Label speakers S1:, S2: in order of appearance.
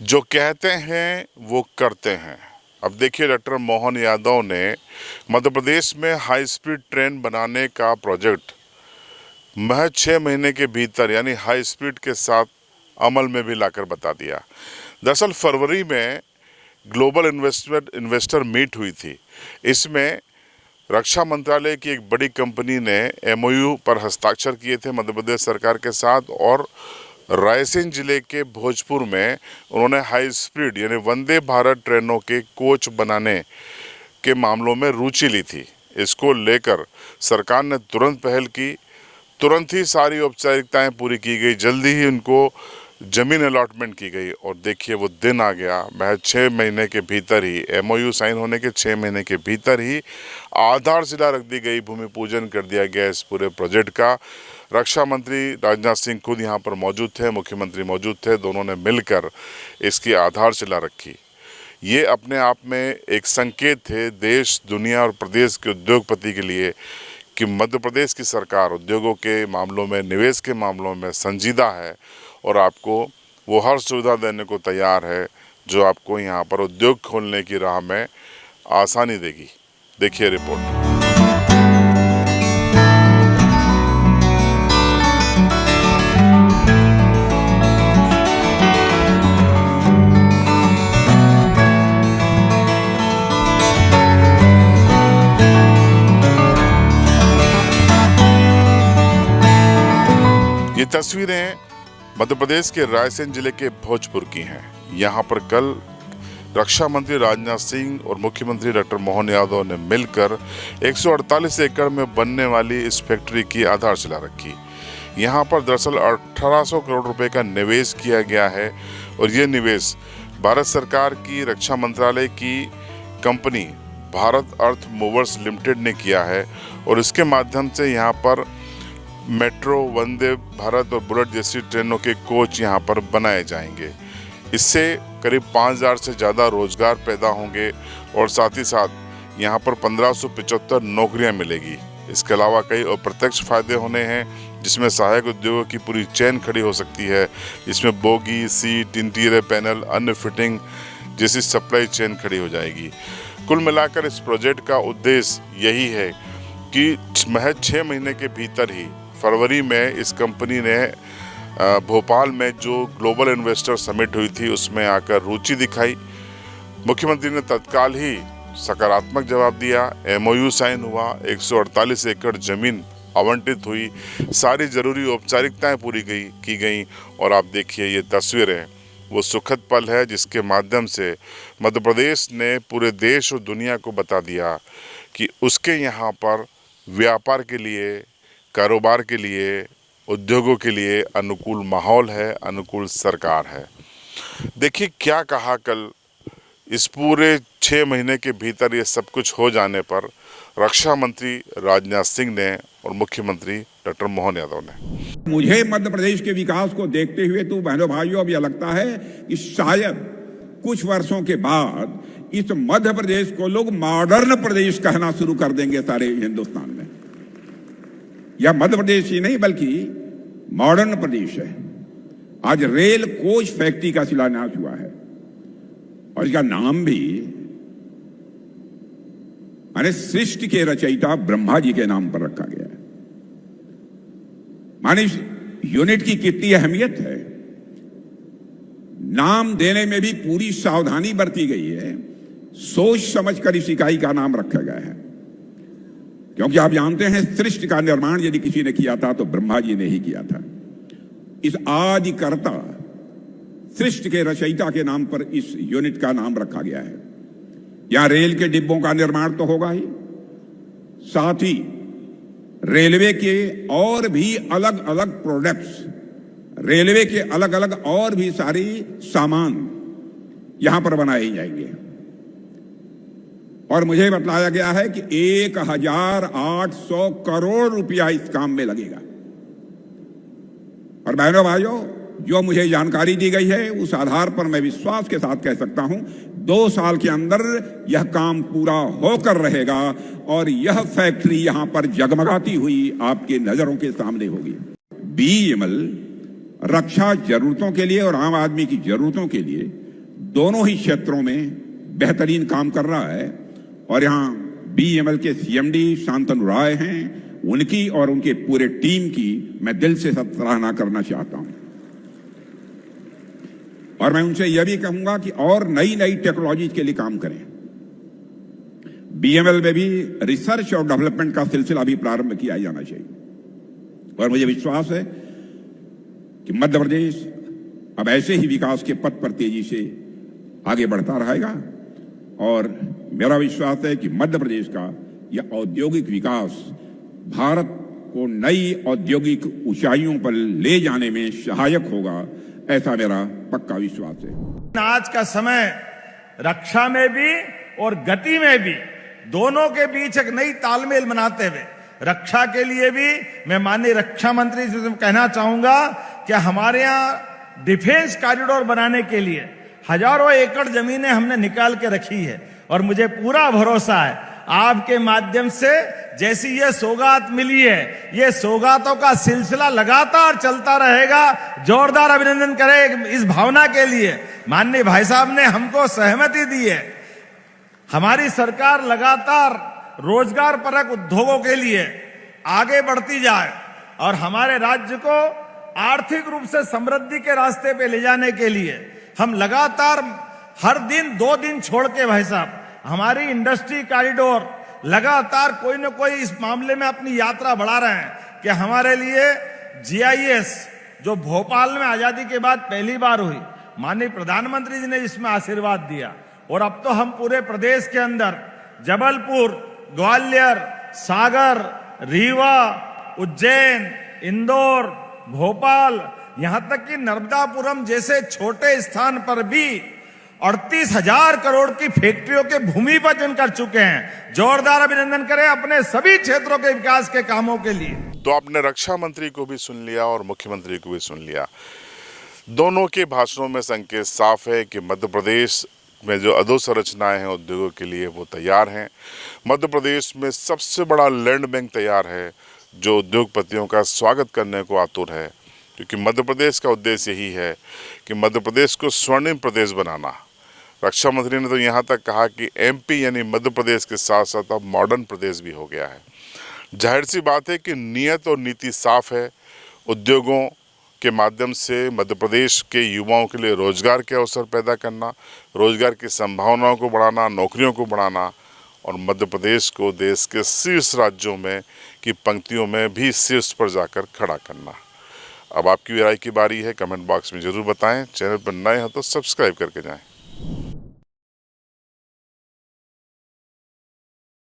S1: जो कहते हैं वो करते हैं। अब देखिए, डॉक्टर मोहन यादव ने मध्य प्रदेश में हाई स्पीड ट्रेन बनाने का प्रोजेक्ट महज 6 महीने के भीतर यानी हाई स्पीड के साथ अमल में भी लाकर बता दिया। दरअसल फरवरी में ग्लोबल इन्वेस्टर मीट हुई थी। इसमें रक्षा मंत्रालय की एक बड़ी कंपनी ने एमओयू पर हस्ताक्षर किए थे मध्य प्रदेश सरकार के साथ, और रायसेन जिले के भोजपुर में उन्होंने हाई स्पीड यानी वंदे भारत ट्रेनों के कोच बनाने के मामलों में रुचि ली थी। इसको लेकर सरकार ने तुरंत पहल की, तुरंत ही सारी औपचारिकताएं पूरी की गई, जल्दी ही उनको जमीन अलॉटमेंट की गई। और देखिए वो दिन आ गया, महज 6 महीने के भीतर ही एमओयू साइन होने के 6 महीने के भीतर ही आधारशिला रख दी गई, भूमि पूजन कर दिया गया इस पूरे प्रोजेक्ट का। रक्षा मंत्री राजनाथ सिंह खुद यहाँ पर मौजूद थे, मुख्यमंत्री मौजूद थे, दोनों ने मिलकर इसकी आधारशिला रखी। ये अपने आप में एक संकेत थे देश, दुनिया और प्रदेश के उद्योगपति के लिए कि मध्य प्रदेश की सरकार उद्योगों के मामलों में, निवेश के मामलों में संजीदा है और आपको वो हर सुविधा देने को तैयार है जो आपको यहाँ पर उद्योग खोलने की राह में आसानी देगी। देखिए रिपोर्ट। ये तस्वीरें मध्य प्रदेश के रायसेन जिले के भोजपुर की हैं। यहाँ पर कल रक्षा मंत्री राजनाथ सिंह और मुख्यमंत्री डॉक्टर मोहन यादव ने मिलकर 148 एकड़ में बनने वाली इस फैक्ट्री की आधारशिला रखी। यहाँ पर दरअसल 1800 करोड़ रुपए का निवेश किया गया है और ये निवेश भारत सरकार की रक्षा मंत्रालय की कंपनी भारत अर्थ मूवर्स लिमिटेड ने किया है और इसके माध्यम से यहाँ पर मेट्रो, वंदे भारत और बुलेट जैसी ट्रेनों के कोच यहाँ पर बनाए जाएंगे। इससे करीब 5000 से ज़्यादा रोजगार पैदा होंगे और साथ ही साथ यहाँ पर 1575 नौकरियाँ मिलेगी। इसके अलावा कई अप्रत्यक्ष फायदे होने हैं, जिसमें सहायक उद्योगों की पूरी चेन खड़ी हो सकती है, जिसमें बोगी, सीट, इंटीरियर पैनल, अन्य फिटिंग जैसी सप्लाई चेन खड़ी हो जाएगी। कुल मिलाकर इस प्रोजेक्ट का उद्देश्य यही है कि महज 6 महीने के भीतर ही फरवरी में इस कंपनी ने भोपाल में जो ग्लोबल इन्वेस्टर समिट हुई थी उसमें आकर रुचि दिखाई। मुख्यमंत्री ने तत्काल ही सकारात्मक जवाब दिया, एमओयू साइन हुआ, 148 एकड़ जमीन आवंटित हुई, सारी जरूरी औपचारिकताएं पूरी की गई। और आप देखिए ये तस्वीरें, वो सुखद पल है जिसके माध्यम से मध्य प्रदेश ने पूरे देश और दुनिया को बता दिया कि उसके यहाँ पर व्यापार के लिए, कारोबार के लिए, उद्योगों के लिए अनुकूल माहौल है, अनुकूल सरकार है। देखिए क्या कहा कल, इस पूरे 6 महीने के भीतर ये सब कुछ हो जाने पर रक्षा मंत्री राजनाथ सिंह ने और मुख्यमंत्री डॉक्टर मोहन यादव ने।
S2: मुझे मध्य प्रदेश के विकास को देखते हुए तो बहनों भाइयों अब यह लगता है कि शायद कुछ वर्षों के बाद इस मध्य प्रदेश को लोग मॉडर्न प्रदेश कहना शुरू कर देंगे सारे हिंदुस्तान में। यह मध्य प्रदेश ही नहीं बल्कि मॉडर्न प्रदेश है। आज रेल कोच फैक्ट्री का शिलान्यास हुआ है और इसका नाम भी माने सृष्टि के रचयिता ब्रह्मा जी के नाम पर रखा गया है। माने इस यूनिट की कितनी अहमियत है, नाम देने में भी पूरी सावधानी बरती गई है, सोच समझकर इस इकाई का नाम रखा गया है। क्योंकि आप जानते हैं सृष्टि का निर्माण यदि किसी ने किया था तो ब्रह्मा जी ने ही किया था। इस आदिकर्ता सृष्टि के रचयिता के नाम पर इस यूनिट का नाम रखा गया है। यहां रेल के डिब्बों का निर्माण तो होगा ही, साथ ही रेलवे के और भी अलग अलग प्रोडक्ट्स, रेलवे के अलग अलग और भी सारी सामान यहां पर बनाए जाएंगे। और मुझे बताया गया है कि 1800 करोड़ रुपया इस काम में लगेगा। और बहनों भाइयों, जो मुझे जानकारी दी गई है उस आधार पर मैं विश्वास के साथ कह सकता हूं 2 साल के अंदर यह काम पूरा होकर रहेगा और यह फैक्ट्री यहां पर जगमगाती हुई आपके नजरों के सामने होगी। बीईएमएल रक्षा जरूरतों के लिए और आम आदमी की जरूरतों के लिए दोनों ही क्षेत्रों में बेहतरीन काम कर रहा है और यहां बीईएमएल के सीएमडी शांतनु राय हैं, उनकी और उनके पूरे टीम की मैं दिल से सराहना करना चाहता हूं। और मैं उनसे यह भी कहूंगा कि और नई नई टेक्नोलॉजी के लिए काम करें। बीईएमएल में भी रिसर्च और डेवलपमेंट का सिलसिला भी प्रारंभ किया जाना चाहिए और मुझे विश्वास है कि मध्य प्रदेश अब ऐसे ही विकास के पथ पर तेजी से आगे बढ़ता रहेगा और मेरा विश्वास है कि मध्य प्रदेश का यह औद्योगिक विकास भारत को नई औद्योगिक ऊंचाइयों पर ले जाने में सहायक होगा, ऐसा मेरा पक्का विश्वास है।
S3: आज का समय रक्षा में भी और गति में भी दोनों के बीच एक नई तालमेल बनाते हुए रक्षा के लिए भी मैं माननीय रक्षा मंत्री जी से कहना चाहूंगा कि हमारे यहाँ डिफेंस कॉरिडोर बनाने के लिए हजारों एकड़ जमीनें हमने निकाल के रखी है और मुझे पूरा भरोसा है आपके माध्यम से जैसी ये सौगात मिली है, ये सौगातों का सिलसिला लगातार चलता रहेगा। जोरदार अभिनंदन करें इस भावना के लिए। माननीय भाई साहब ने हमको सहमति दी है। हमारी सरकार लगातार रोजगार परक उद्योगों के लिए आगे बढ़ती जाए और हमारे राज्य को आर्थिक रूप से समृद्धि के रास्ते पे ले जाने के लिए हम लगातार हर दिन 2 दिन छोड़ के भाई साहब हमारी इंडस्ट्री कॉरिडोर लगातार कोई न कोई इस मामले में अपनी यात्रा बढ़ा रहे हैं कि हमारे लिए जीआईएस जो भोपाल में आजादी के बाद पहली बार हुई, माननीय प्रधानमंत्री जी ने इसमें आशीर्वाद दिया और अब तो हम पूरे प्रदेश के अंदर जबलपुर, ग्वालियर, सागर, रीवा, उज्जैन, इंदौर, भोपाल, यहां तक कि नर्मदापुरम जैसे छोटे स्थान पर भी 38,000 करोड़ की फैक्ट्रियों के भूमि पूजन कर चुके हैं। जोरदार अभिनंदन करें अपने सभी क्षेत्रों के विकास के कामों के लिए।
S1: तो आपने रक्षा मंत्री को भी सुन लिया और मुख्यमंत्री को भी सुन लिया। दोनों के भाषणों में संकेत साफ है कि मध्य प्रदेश में जो अधोसंरचनाएं हैं उद्योगों के लिए वो तैयार हैं। मध्य प्रदेश में सबसे बड़ा लैंड बैंक तैयार है जो उद्योगपतियों का स्वागत करने को आतुर है, क्योंकि मध्य प्रदेश का उद्देश्य यही है कि मध्य प्रदेश को स्वर्णिम प्रदेश बनाना। रक्षा मंत्री ने तो यहाँ तक कहा कि एमपी यानी मध्य प्रदेश के साथ साथ अब मॉडर्न प्रदेश भी हो गया है। जाहिर सी बात है कि नीयत और नीति साफ है। उद्योगों के माध्यम से मध्य प्रदेश के युवाओं के लिए रोजगार के अवसर पैदा करना, रोजगार की संभावनाओं को बढ़ाना, नौकरियों को बढ़ाना और मध्य प्रदेश को देश के शीर्ष राज्यों में की पंक्तियों में भी शीर्ष पर जाकर खड़ा करना। अब आपकी राय की बारी है, कमेंट बॉक्स में जरूर बताएं। चैनल पर नए हो तो सब्सक्राइब करके जाएं।